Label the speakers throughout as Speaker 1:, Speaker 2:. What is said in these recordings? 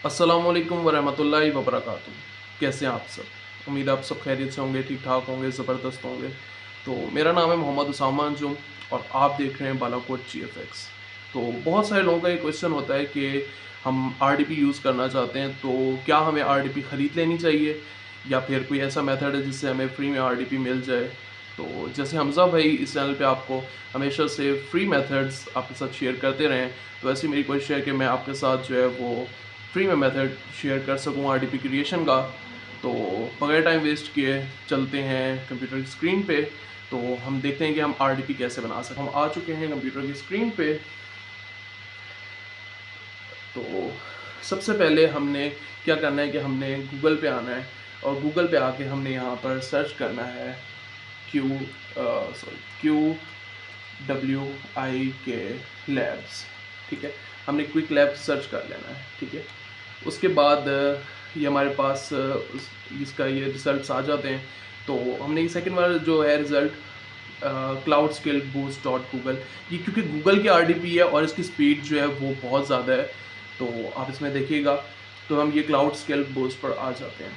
Speaker 1: अस्सलामुअलैकुम वरहमतुल्लाहि वबरकातुहू। कैसे हैं आप सब? उम्मीद है आप सब खैरियत से होंगे, ठीक ठाक होंगे, ज़बरदस्त होंगे। तो मेरा नाम है मोहम्मद उसामा अंजुम और आप देख रहे हैं बालाकोट GFX। तो बहुत सारे लोगों का ये क्वेश्चन होता है कि हम RDP यूज़ करना चाहते हैं, तो क्या हमें RDP ख़रीद लेनी चाहिए या फिर कोई ऐसा मेथड है जिससे हमें फ्री में RDP मिल जाए? तो जैसे हमज़ा भाई इस चैनल पे आपको हमेशा से फ्री मेथड्स आपके साथ शेयर करते रहे हैं, तो ऐसी मेरी कोशिश है कि मैं आपके साथ जो है वो फ्री में मेथड शेयर कर सकूँ RDP क्रिएशन का। तो बगैर टाइम वेस्ट किए चलते हैं कंप्यूटर की स्क्रीन पे। तो हम देखते हैं कि हम RDP कैसे बना सकते हैं। हम आ चुके हैं कंप्यूटर की स्क्रीन पे। तो सबसे पहले हमने क्या करना है कि हमने गूगल पे आना है और गूगल पे आके हमने यहाँ पर सर्च करना है QWIK लैब्स। ठीक है, हमने क्विक लैब सर्च कर लेना है। ठीक है, उसके बाद ये हमारे पास इसका ये रिज़ल्ट्स आ जाते हैं। तो हमने ये सेकंड वाला जो है result cloud skill boost dot Google, ये क्योंकि गूगल की RDP है और इसकी स्पीड जो है वो बहुत ज़्यादा है, तो आप इसमें देखिएगा। तो हम ये क्लाउड स्किल बूस्ट पर आ जाते हैं।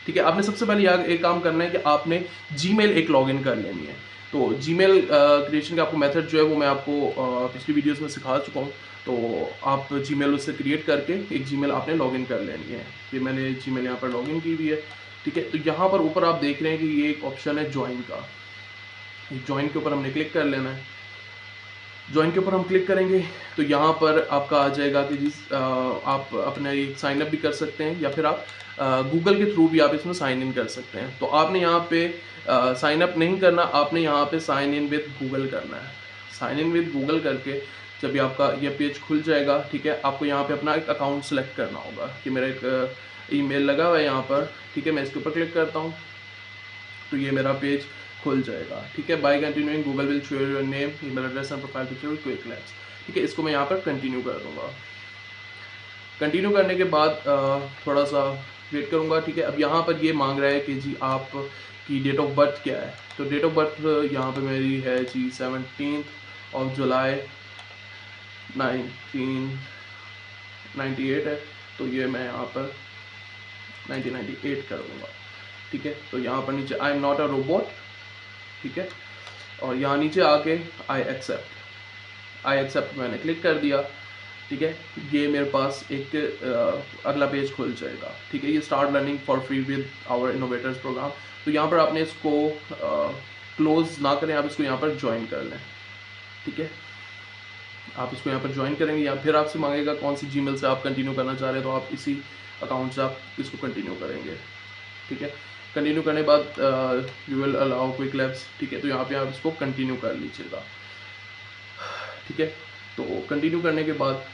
Speaker 1: ठीक है, आपने सबसे पहले यहाँ एक काम करना है कि आपने जीमेल एक लॉगिन कर लेनी है। तो जीमेल क्रिएशन का आपको मेथड जो है वो मैं आपको पिछली वीडियोस में सिखा चुका हूँ। तो आप जीमेल उससे क्रिएट करके एक जीमेल आपने लॉगिन कर लेनी है। ये मैंने जीमेल यहाँ पर लॉगिन की हुई है। ठीक है, तो यहाँ पर ऊपर आप देख रहे हैं कि ये एक ऑप्शन है ज्वाइन का। ज्वाइन के ऊपर हमने क्लिक कर लेना है। ज्वाइन के ऊपर हम क्लिक करेंगे तो यहाँ पर आपका आ जाएगा कि आप अपना एक साइन अप भी कर सकते हैं या फिर आप गूगल के थ्रू भी आप इसमें साइन इन कर सकते हैं। तो आपने यहाँ पे साइन अप नहीं करना, आपने यहाँ पे साइन इन विद गूगल करना है। साइन इन विद गूगल करके जब भी आपका ये पेज खुल जाएगा, ठीक है, आपको यहाँ पे अपना एक अकाउंट सेलेक्ट करना होगा कि मेरा एक ईमेल लगा हुआ है यहाँ पर। ठीक है, मैं इसके ऊपर क्लिक करता हूँ तो ये मेरा पेज खुल जाएगा। ठीक है, by continuing Google will show your name, email address and profile picture with Qwiklabs. ठीक है, इसको मैं यहाँ पर कंटिन्यू कर दूंगा। कंटिन्यू करने के बाद थोड़ा सा वेट करूँगा। ठीक है, अब यहाँ पर ये मांग रहा है कि जी आप की डेट ऑफ बर्थ क्या है। तो डेट ऑफ बर्थ यहाँ पे मेरी है जी 17 जुलाई 1998 है। तो ये मैं यहाँ पर 1998 कर दूँगा। ठीक है, तो यहाँ पर नीचे I am not a robot. ठीक है, और यहाँ नीचे आके आई एक्सेप्ट मैंने क्लिक कर दिया। ठीक है, ये मेरे पास एक अगला पेज खुल जाएगा। ठीक है, ये start learning for free with our innovators program. तो यहाँ पर आपने इसको क्लोज ना करें, आप इसको यहाँ पर ज्वाइन कर लें। ठीक है, आप इसको यहाँ पर ज्वाइन करेंगे या फिर आपसे मांगेगा कौन सी जीमेल से आप कंटिन्यू करना चाह रहे हैं, तो आप इसी अकाउंट से आप इसको कंटिन्यू करेंगे। ठीक है, कंटिन्यू करने के बाद you will allow quick labs. ठीक है, तो यहाँ पे आप इसको कंटिन्यू कर लीजिएगा। ठीक है, तो कंटिन्यू करने के बाद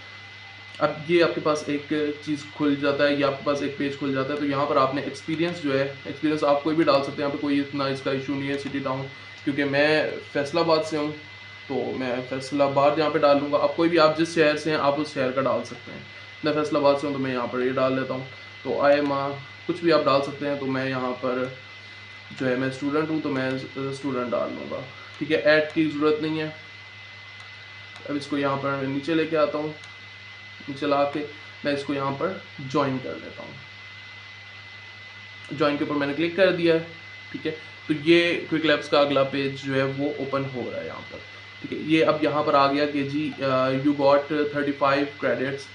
Speaker 1: अब ये आपके पास एक चीज़ खुल जाता है, या आपके पास एक पेज खुल जाता है। तो यहाँ पर आपने एक्सपीरियंस जो है, एक्सपीरियंस आप कोई भी डाल सकते हैं, यहाँ पे कोई इतना इसका इशू नहीं है। सिटी टाउन, क्योंकि मैं फैसलाबाद से हूँ तो मैं फैसलाबाद यहाँ पे डाल लूँगा। अब कोई भी आप जिस शहर से हैं आप उस शहर का डाल सकते हैं। मैं फैसलाबाद से हूँ तो मैं यहाँ पर ये डाल लेता हूँ। तो आई एम कुछ भी आप डाल सकते हैं। तो मैं यहाँ पर जो है मैं स्टूडेंट हूँ तो मैं स्टूडेंट डाल लूँगा। ठीक है, ऐड की ज़रूरत नहीं है। अब इसको यहाँ पर मैं नीचे लेके आता हूँ। नीचे ला के मैं इसको यहाँ पर ज्वाइन कर लेता हूँ। ज्वाइन के ऊपर मैंने क्लिक कर दिया है। ठीक है, तो ये क्विक लैब्स का अगला पेज जो है वो ओपन हो रहा है यहाँ पर। ठीक है, ये अब यहाँ पर आ गया कि जी you got 35 credits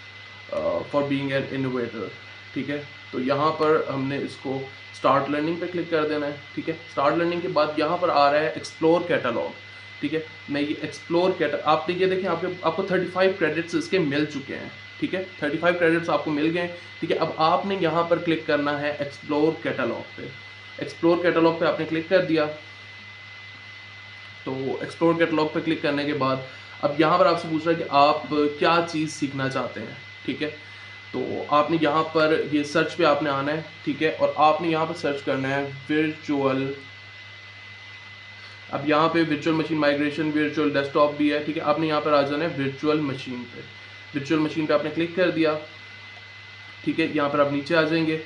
Speaker 1: for being an innovator. ठीक है, तो यहाँ पर हमने इसको स्टार्ट लर्निंग पे क्लिक कर देना है। ठीक है, स्टार्ट लर्निंग के बाद यहाँ पर आ रहा है एक्सप्लोर कैटलॉग। ठीक है, मैं ये एक्सप्लोर कैटलॉग, आप देखिए देखें आपको 35 क्रेडिट्स इसके मिल चुके हैं। ठीक है, 35 क्रेडिट्स आपको मिल गए। ठीक है, अब आपने यहाँ पर क्लिक करना है एक्सप्लोर कैटलॉग पे। एक्सप्लोर कैटलॉग पे आपने क्लिक कर दिया। तो एक्सप्लोर कैटलॉग पे क्लिक करने के बाद अब यहाँ पर आपसे पूछ रहा है कि आप क्या चीज़ सीखना चाहते हैं। ठीक है, तो आपने यहाँ पर ये सर्च पे आपने आना है। ठीक है, और आपने यहाँ पर सर्च करना है वर्चुअल। अब यहाँ पे virtual machine migration, virtual desktop भी है। ठीक है, आपने यहाँ पर आ जाना है वर्चुअल मशीन पे। वर्चुअल मशीन पे आपने क्लिक कर दिया। ठीक है, यहाँ पर आप नीचे आ जाएंगे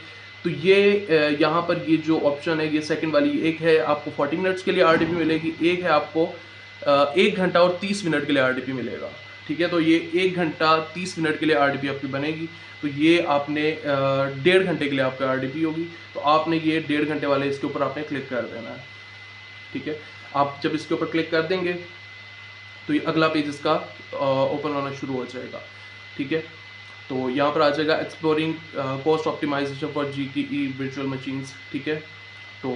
Speaker 1: तो ये यहाँ पर ये जो ऑप्शन है ये सेकंड वाली, एक है आपको 40 मिनट्स के लिए RDP मिलेगी, एक है आपको 1 घंटा और 30 मिनट के लिए RDP मिलेगा। ठीक है। तो ये 1 घंटा 30 मिनट के लिए आरडीपी आपकी बनेगी। तो ये आपने 1.5 घंटे के लिए आपका आरडीपी होगी। तो आपने ये 1.5 घंटे वाले इसके ऊपर आपने क्लिक कर देना है, ठीक है। आप जब इसके ऊपर क्लिक कर देंगे तो ये अगला पेज इसका ओपन होना शुरू हो जाएगा, ठीक है। तो यहाँ पर आ जाएगा exploring cost optimisation for GTE virtual machines, ठीक है। तो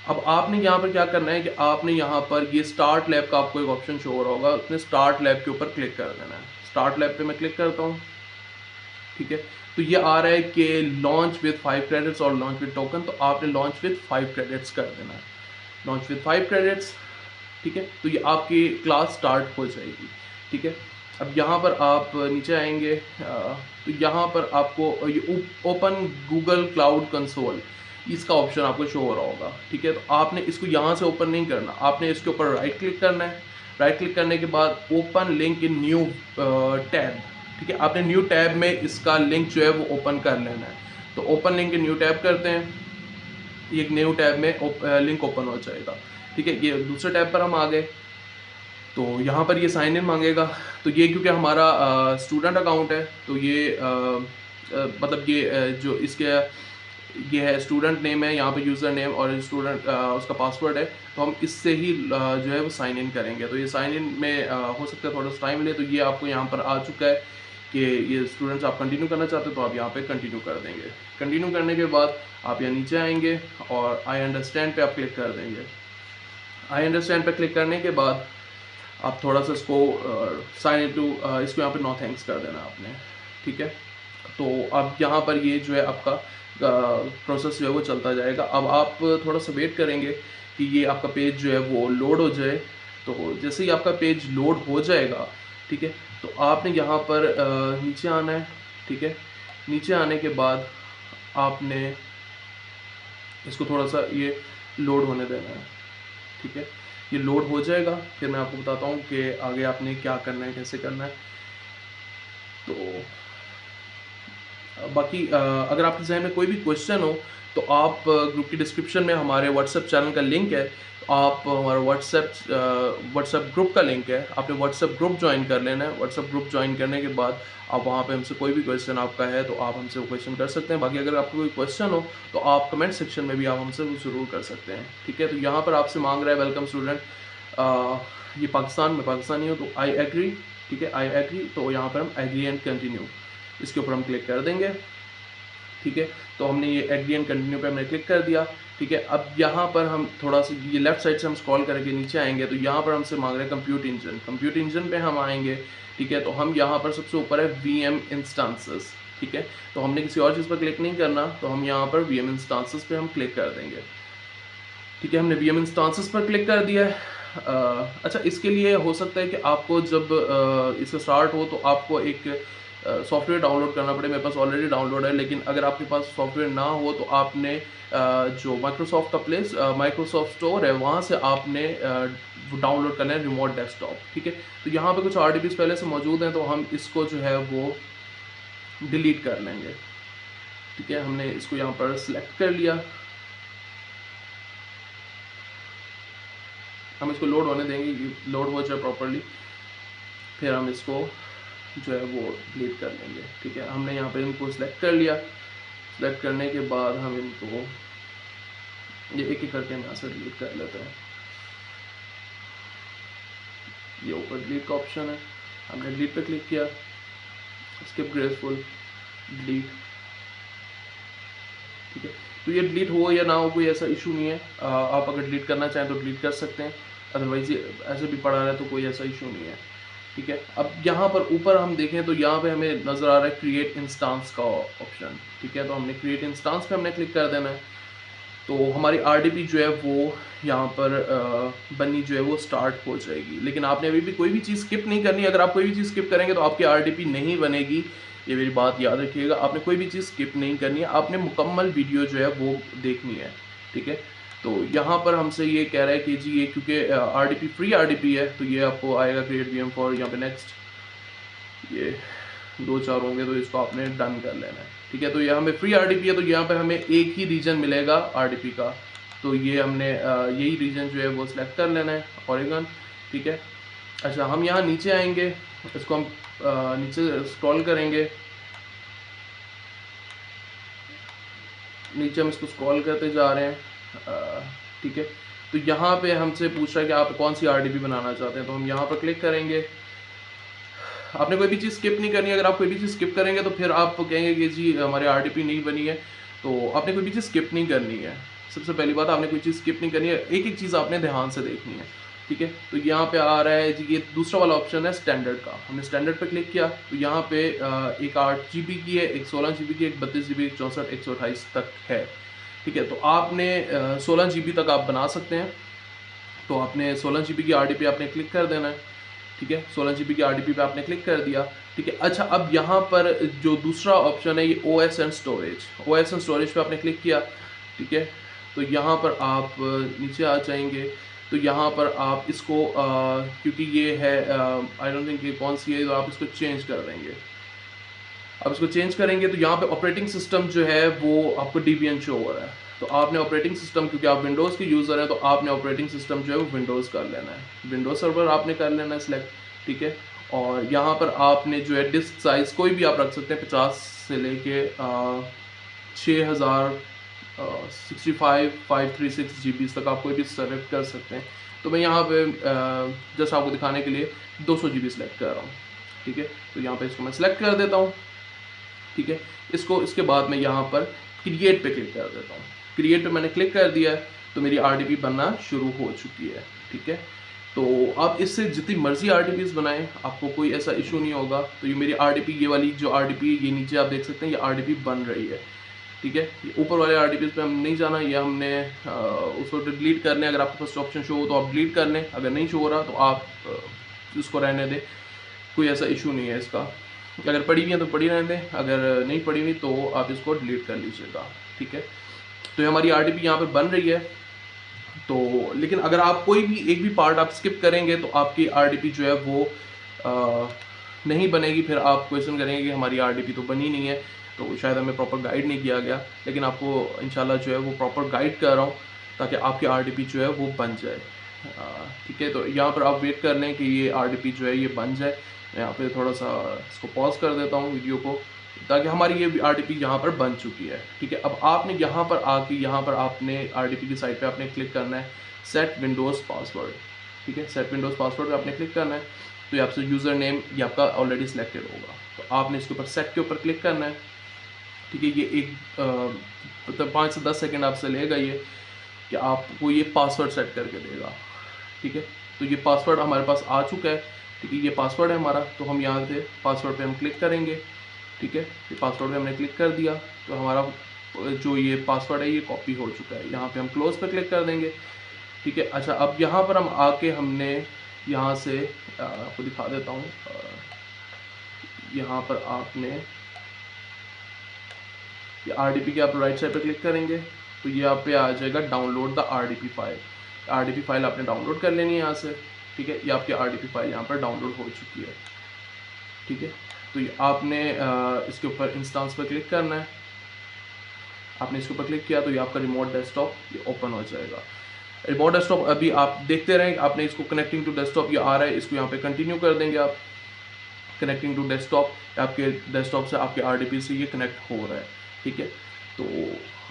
Speaker 1: अब आपने यहाँ पर क्या करना है कि आपने यहाँ पर ये स्टार्ट लैब का आपको एक ऑप्शन शो हो रहा होगा, उसने स्टार्ट लैब के ऊपर क्लिक कर देना है। स्टार्ट लैब पे मैं क्लिक करता हूँ, ठीक है। तो ये आ रहा है कि लॉन्च विद 5 क्रेडिट्स और लॉन्च विद टोकन। तो आपने लॉन्च विद 5 क्रेडिट्स कर देना है, लॉन्च विद 5 क्रेडिट्स, ठीक है। तो ये आपकी क्लास स्टार्ट हो जाएगी, ठीक है। अब यहाँ पर आप नीचे आएंगे तो यहाँ पर आपको ये ओपन गूगल क्लाउड कंसोल इसका ऑप्शन आपको शो हो रहा होगा, ठीक है। तो आपने इसको यहाँ से ओपन नहीं करना, आपने इसके ऊपर राइट क्लिक करना है। राइट क्लिक करने के बाद open link in new tab, ठीक है। आपने न्यू टैब में इसका लिंक जो है वो ओपन कर लेना है। तो open link in new tab करते हैं, ये एक न्यू टैब में लिंक ओपन हो जाएगा, ठीक है। ये दूसरे टैब पर हम आ गए। तो यहाँ पर ये साइन इन मांगेगा। तो ये क्योंकि हमारा स्टूडेंट अकाउंट है, तो ये मतलब ये जो इसके ये है स्टूडेंट नेम है, यहाँ पे यूज़र नेम और स्टूडेंट उसका पासवर्ड है। तो हम इससे ही जो है वो साइन इन करेंगे। तो ये साइन इन में हो सकता है थोड़ा सा टाइम ले। तो ये आपको यहाँ पर आ चुका है कि ये स्टूडेंट्स आप कंटिन्यू करना चाहते हो, तो आप यहाँ पे कंटिन्यू कर देंगे। कंटिन्यू करने के बाद आप यहाँ नीचे आएंगे और आई अंडरस्टैंड पे आप क्लिक कर देंगे। आई अंडरस्टैंड पे क्लिक करने के बाद आप थोड़ा सा इसको साइन इन टू इसको यहाँ पे नो थैंक्स कर देना आपने, ठीक है। तो अब यहाँ पर ये जो है आपका प्रोसेस जो है वो चलता जाएगा। अब आप थोड़ा सा वेट करेंगे कि ये आपका पेज जो है वो लोड हो जाए। तो जैसे ही आपका पेज लोड हो जाएगा, ठीक है, तो आपने यहाँ पर नीचे आना है, ठीक है। नीचे आने के बाद आपने इसको थोड़ा सा ये लोड होने देना है, ठीक है। ये लोड हो जाएगा, फिर मैं आपको बताता हूँ कि आगे आपने क्या करना है, कैसे करना है। तो बाकी अगर आपके जहन में कोई भी क्वेश्चन हो तो आप ग्रुप की डिस्क्रिप्शन में हमारे व्हाट्सएप चैनल का लिंक है। आप हमारा व्हाट्सएप ग्रुप का लिंक है, आपने व्हाट्सएप ग्रुप ज्वाइन कर लेना है। व्हाट्सएप ग्रुप ज्वाइन करने के बाद आप वहाँ पे हमसे कोई भी क्वेश्चन आपका है तो आप हमसे वो क्वेश्चन कर सकते हैं। बाकी अगर आपको कोई क्वेश्चन हो तो आप कमेंट सेक्शन में भी आप हमसे वो ज़रूर कर सकते हैं, ठीक है। तो यहाँ पर आपसे मांग रहा है वेलकम स्टूडेंट, ये पाकिस्तान में पाकिस्तानी हो तो आई एग्री, ठीक है, आई एग्री। तो यहाँ पर हम एग्री एंड कंटिन्यू इसके ऊपर हम क्लिक कर देंगे, ठीक है। तो हमने ये एग्री एंड कंटिन्यू पे हमने क्लिक कर दिया, ठीक है। अब यहाँ पर हम थोड़ा सा ये लेफ्ट साइड से हम स्क्रॉल करके नीचे आएंगे तो यहाँ पर हमसे मांग रहे हैं कंप्यूट इंजन। कंप्यूट इंजन पे हम आएंगे, ठीक है। तो हम यहाँ पर सबसे ऊपर है VM इंस्टांसेस, ठीक है। तो हमने किसी और चीज़ पर क्लिक नहीं करना, तो हम यहाँ पर VM इंस्टांसेस पे हम क्लिक कर देंगे, ठीक है। हमने VM इंस्टांसेस पर क्लिक कर दिया है। अच्छा, इसके लिए हो सकता है कि आपको जब इसका स्टार्ट हो तो आपको एक सॉफ्टवेयर डाउनलोड करना पड़े। मेरे पास ऑलरेडी डाउनलोड है, लेकिन अगर आपके पास सॉफ्टवेयर ना हो तो आपने जो माइक्रोसॉफ्ट का प्लेस माइक्रोसॉफ्ट स्टोर है वहाँ से आपने डाउनलोड करना है रिमोट डेस्कटॉप, ठीक है। तो यहाँ पे कुछ RDPs पहले से मौजूद हैं, तो हम इसको जो है वो डिलीट कर लेंगे, ठीक है। हमने इसको यहाँ पर सिलेक्ट कर लिया, हम इसको लोड होने देंगे, लोड हो जाए प्रॉपरली, फिर हम इसको जो है वो डिलीट कर लेंगे, ठीक है। हमने यहाँ पे इनको सिलेक्ट कर लिया। सिलेक्ट करने के बाद हम इनको ये एक एक करके हम यहाँ से डिलीट कर लेते हैं। ये ऊपर डिलीट का ऑप्शन है, हमने डिलीट पे क्लिक किया, स्किप ग्रेसफुल डिलीट, ठीक है। तो ये डिलीट हो या ना हो कोई ऐसा इशू नहीं है। आप अगर डिलीट करना चाहें तो डिलीट कर सकते हैं, अदरवाइज ये ऐसे भी पड़ा रहा है तो कोई ऐसा इशू नहीं है, ठीक है। अब यहाँ पर ऊपर हम देखें तो यहाँ पे हमें नज़र आ रहा है क्रिएट इंस्टांस का ऑप्शन, ठीक है। तो हमने क्रिएट इंस्टांस पे हमने क्लिक कर देना है। तो हमारी RDP जो है वो यहाँ पर बनी जो है वो स्टार्ट हो जाएगी। लेकिन आपने अभी भी कोई भी चीज़ स्किप नहीं करनी। अगर आप कोई भी चीज़ स्किप करेंगे तो आपकी RDP नहीं बनेगी, ये मेरी बात याद रखिएगा। आपने कोई भी चीज़ स्किप नहीं करनी है, आपने मुकम्मल वीडियो जो है वो देखनी है, ठीक है। तो यहाँ पर हमसे ये कह रहा है कि जी ये क्योंकि RDP फ्री RDP है तो ये आपको आएगा क्रिएट VM फॉर, यहाँ पे नेक्स्ट, ये 2-4 होंगे तो इसको आपने डन कर लेना है, ठीक है। तो ये हमें फ्री RDP है तो यहाँ पे हमें एक ही रीजन मिलेगा RDP का, तो ये हमने यही रीजन जो है वो सिलेक्ट कर लेना है, ओरेगन, ठीक है। अच्छा, हम यहाँ नीचे आएंगे इसको हम नीचे स्क्रॉल करेंगे, नीचे हम इसको स्क्रॉल करते जा रहे हैं, ठीक है। तो यहाँ पे हमसे पूछ रहा है कि आप कौन सी आरडीपी बनाना चाहते हैं, तो हम यहाँ पर क्लिक करेंगे। आपने कोई भी चीज़ स्किप नहीं करनी है, अगर आप कोई भी चीज़ स्किप करेंगे तो फिर आप कहेंगे कि जी हमारी आरडीपी नहीं बनी है। तो आपने कोई भी चीज़ स्किप नहीं करनी है। सबसे पहली बात, आपने कोई चीज़ स्किप नहीं करनी है, एक एक चीज़ आपने ध्यान से देखनी है, ठीक है। तो यहाँ पे आ रहा है जी, ये दूसरा वाला ऑप्शन है स्टैंडर्ड का। हमने स्टैंडर्ड पे क्लिक किया तो यहाँ पे एक 8 GB की है, एक 16 GB की, एक 32 GB, एक 64, 128 तक है, ठीक है। तो आपने 16 GB तक आप बना सकते हैं। तो आपने 16 GB की आरडीपी आपने क्लिक कर देना है, ठीक है। 16 GB की आरडीपी पे आपने क्लिक कर दिया, ठीक है। अच्छा, अब यहाँ पर जो दूसरा ऑप्शन है ये OS एंड स्टोरेज पे आपने क्लिक किया, ठीक है। तो यहाँ पर आप नीचे आ जाएंगे, तो यहाँ पर आप इसको क्योंकि ये है आई डोंट थिंक ये कौन सी है, तो आप इसको चेंज कर देंगे। अब इसको चेंज करेंगे तो यहाँ पे ऑपरेटिंग सिस्टम जो है वो आपको Debian शो हो रहा है। तो आपने ऑपरेटिंग सिस्टम, क्योंकि आप विंडोज़ के यूज़र हैं, तो आपने ऑपरेटिंग सिस्टम जो है वो विंडोज़ कर लेना है, विंडोज़ सर्वर आपने कर लेना है सिलेक्ट, ठीक है। और यहाँ पर आपने जो है डिस्क साइज़ कोई भी आप रख सकते हैं, 50 से लेके 6000 536 GB तक आप कोई भी सेलेक्ट कर सकते हैं। तो मैं यहाँ पे जस्ट आपको दिखाने के लिए 200 GB सेलेक्ट कर रहा हूँ, ठीक है। तो यहाँ पे इसको मैं सेलेक्ट कर देता हूँ, ठीक है। इसके बाद मैं यहाँ पर क्रिएट पे क्लिक कर देता हूँ। क्रिएट पे मैंने क्लिक कर दिया है तो मेरी आरडीपी बनना शुरू हो चुकी है, ठीक है। तो आप इससे जितनी मर्जी आरडीपीज बनाएं, आपको कोई ऐसा इशू नहीं होगा। तो ये मेरी आरडीपी, ये वाली जो आरडीपी, ये नीचे आप देख सकते हैं, ये आरडीपी बन रही है, ठीक है। ये ऊपर वाले आरडीपीज पे हम नहीं जाना, ये हमने उसको डिलीट करने, अगर आपके पास ऑप्शन शो हो तो आप डिलीट कर लें, अगर नहीं शो हो रहा तो आप उसको रहने दें, कोई ऐसा इशू नहीं है इसका। अगर पड़ी हुई है तो पड़ी रहने दें, अगर नहीं पड़ी हुई तो आप इसको डिलीट कर लीजिएगा, ठीक है। तो ये हमारी आरडीपी यहाँ पर बन रही है। तो लेकिन अगर आप कोई भी एक भी पार्ट आप स्किप करेंगे तो आपकी आरडीपी जो है वो नहीं बनेगी। फिर आप क्वेश्चन करेंगे कि हमारी आरडीपी तो बनी नहीं है, तो शायद हमें प्रॉपर गाइड नहीं किया गया। लेकिन आपको इंशाल्लाह जो है वो प्रॉपर गाइड कर रहा हूँ ताकि आपकी आरडीपी जो है वो बन जाए, ठीक है। तो यहाँ पर आप वेट कर लें कि ये आरडीपी जो है ये बन जाए। मैं यहाँ पे थोड़ा सा इसको पॉज कर देता हूँ वीडियो को, ताकि हमारी ये आरडीपी यहाँ पर बन चुकी है, ठीक है। अब आपने यहाँ पर आके यहाँ पर आपने आरडीपी की साइड पे आपने क्लिक करना है सेट विंडोज़ पासवर्ड, ठीक है। सेट विंडोज़ पासवर्ड पे आपने क्लिक करना है। तो ये आपसे यूज़र नेम ये आपका ऑलरेडी सिलेक्टेड होगा, तो आपने इसके ऊपर सेट के ऊपर क्लिक करना है, ठीक है। ये एक मतलब 5 से 10 सेकेंड आपसे लेगा ये कि आपको ये पासवर्ड सेट करके देगा, ठीक है। तो ये पासवर्ड हमारे पास आ चुका है, ठीक है। ये पासवर्ड है हमारा, तो हम यहाँ से पासवर्ड पे हम क्लिक करेंगे, ठीक है। ये पासवर्ड पे हमने क्लिक कर दिया तो हमारा जो ये पासवर्ड है ये कॉपी हो चुका है। यहाँ पे हम क्लोज पे क्लिक कर देंगे, ठीक है। अच्छा, अब यहाँ पर हम आके हमने यहाँ से आपको दिखा देता हूँ, यहाँ पर आपने ये आरडीपी के आप राइट साइड पे क्लिक करेंगे तो ये यहाँ पे आ जाएगा download the RDP file. RDP file आपने डाउनलोड कर लेनी है यहाँ से, ठीक है। ये आपकी आरडीपी फाइल यहाँ पर डाउनलोड हो चुकी है, ठीक है। तो ये आपने इसके ऊपर इंस्टांस पर क्लिक करना है। आपने इसके ऊपर क्लिक किया तो ये आपका रिमोट डेस्कटॉप ये ओपन हो जाएगा। रिमोट डेस्कटॉप अभी आप देखते रहें, आपने इसको कनेक्टिंग टू डेस्कटॉप ये आ रहा है, इसको यहाँ पे कंटिन्यू कर देंगे आप। कनेक्टिंग टू डेस्कटॉप, आपके डेस्कटॉप से आपके आरडीपी से ये कनेक्ट हो रहा है, ठीक है। तो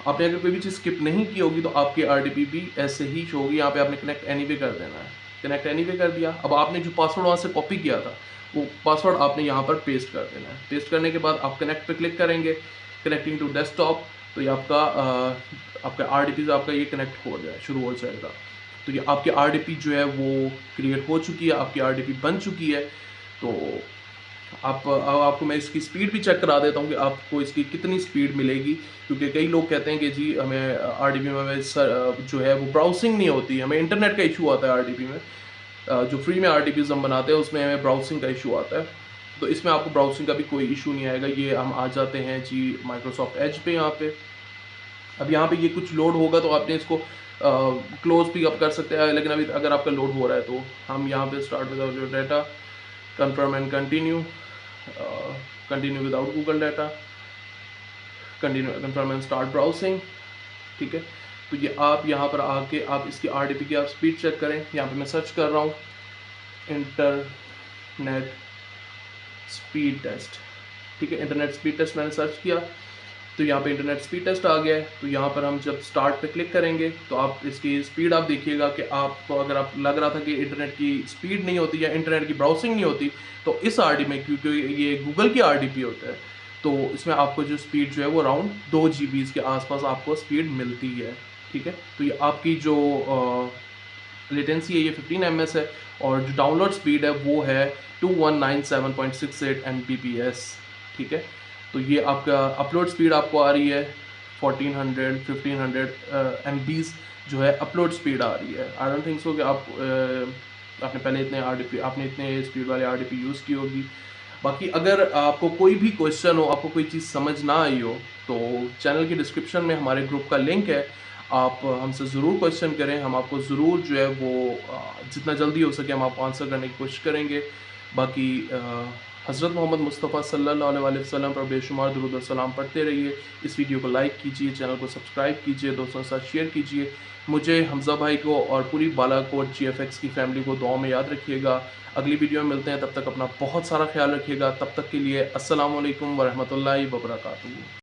Speaker 1: आपने अगर कोई भी चीज़ स्किप नहीं की होगी तो आपकी आरडीपी भी ऐसे ही शो होगी। यहाँ पे आपने कनेक्ट एनीवे कर देना है, कनेक्ट एनीवे कर दिया। अब आपने जो पासवर्ड वहाँ से कॉपी किया था वो पासवर्ड आपने यहाँ पर पेस्ट कर देना है। पेस्ट करने के बाद आप कनेक्ट पे क्लिक करेंगे, कनेक्टिंग टू डेस्कटॉप, तो ये आपका आरडीपी से आपका ये कनेक्ट हो जाए शुरू हो जाएगा। तो ये आपकी आरडीपी जो है वो क्रिएट हो चुकी है, आपकी आरडीपी बन चुकी है। तो अब आपको मैं इसकी स्पीड भी चेक करा देता हूँ कि आपको इसकी कितनी स्पीड मिलेगी, क्योंकि कई लोग कहते हैं कि जी हमें आरडीपी में जो है वो ब्राउजिंग नहीं होती, हमें इंटरनेट का इशू आता है आरडीपी में। जो फ्री में आरडीपीज हम बनाते हैं उसमें हमें ब्राउजिंग का इशू आता है। तो इसमें आपको ब्राउजिंग का भी कोई इशू नहीं आएगा। ये हम आ जाते हैं जी माइक्रोसॉफ्ट एज पे। यहाँ पे अब यहाँ पे ये कुछ लोड होगा तो आपने इसको क्लोज भी आप कर सकते हैं, लेकिन अभी अगर आपका लोड हो रहा है तो हम यहाँ पे start without your data, confirm and continue, continue without Google data, continue confirm and start browsing, ठीक है। तो ये आप यहाँ पर आके आप इसकी आरडीपी की आप स्पीड चेक करें। यहाँ पे मैं सर्च कर रहा हूँ इंटरनेट स्पीड टेस्ट, ठीक है। इंटरनेट स्पीड टेस्ट मैंने सर्च किया तो यहाँ पे इंटरनेट स्पीड टेस्ट आ गया है। तो यहाँ पर हम जब स्टार्ट पे क्लिक करेंगे तो आप इसकी स्पीड आप देखिएगा कि आपको अगर आप लग रहा था कि इंटरनेट की स्पीड नहीं होती या इंटरनेट की ब्राउजिंग नहीं होती, तो इस आरडी में, क्योंकि ये गूगल की आरडीपी होता है, तो इसमें आपको जो स्पीड जो है वो अराउंड 2 GB के आसपास आपको स्पीड मिलती है, ठीक है। तो ये आपकी जो लेटेंसी है ये 15 ms है, और जो डाउनलोड स्पीड है वो है 2197.68 Mbps, ठीक है। तो ये आपका अपलोड स्पीड आपको आ रही है 1400-1500 MBs जो है अपलोड स्पीड आ रही है। आई डोंट थिंक सो कि आपने पहले इतने स्पीड वाले आरडीपी यूज़ की होगी। बाकी अगर आपको कोई भी क्वेश्चन हो, आपको कोई चीज़ समझ ना आई हो, तो चैनल की डिस्क्रिप्शन में हमारे ग्रुप का लिंक है, आप हमसे ज़रूर क्वेश्चन करें, हम आपको ज़रूर जो है वो जितना जल्दी हो सके हम आपको आंसर करने की कोशिश करेंगे। बाकी हज़रत मोहम्मद मुस्तफ़ा सल्लल्लाहु अलैहि वसल्लम पर बेशुमार दुरूद और सलाम पढ़ते रहिए। इस वीडियो को लाइक कीजिए, चैनल को सब्सक्राइब कीजिए, दोस्तों के साथ शेयर कीजिए। मुझे, हमज़ा भाई को और पूरी बालाकोट GFX की फैमिली को दुआ में याद रखिएगा। अगली वीडियो में मिलते हैं, तब तक अपना बहुत सारा ख्याल रखिएगा। तब तक के लिए अस्सलामु अलैकुम व रहमतुल्लाहि व बरकातुहू।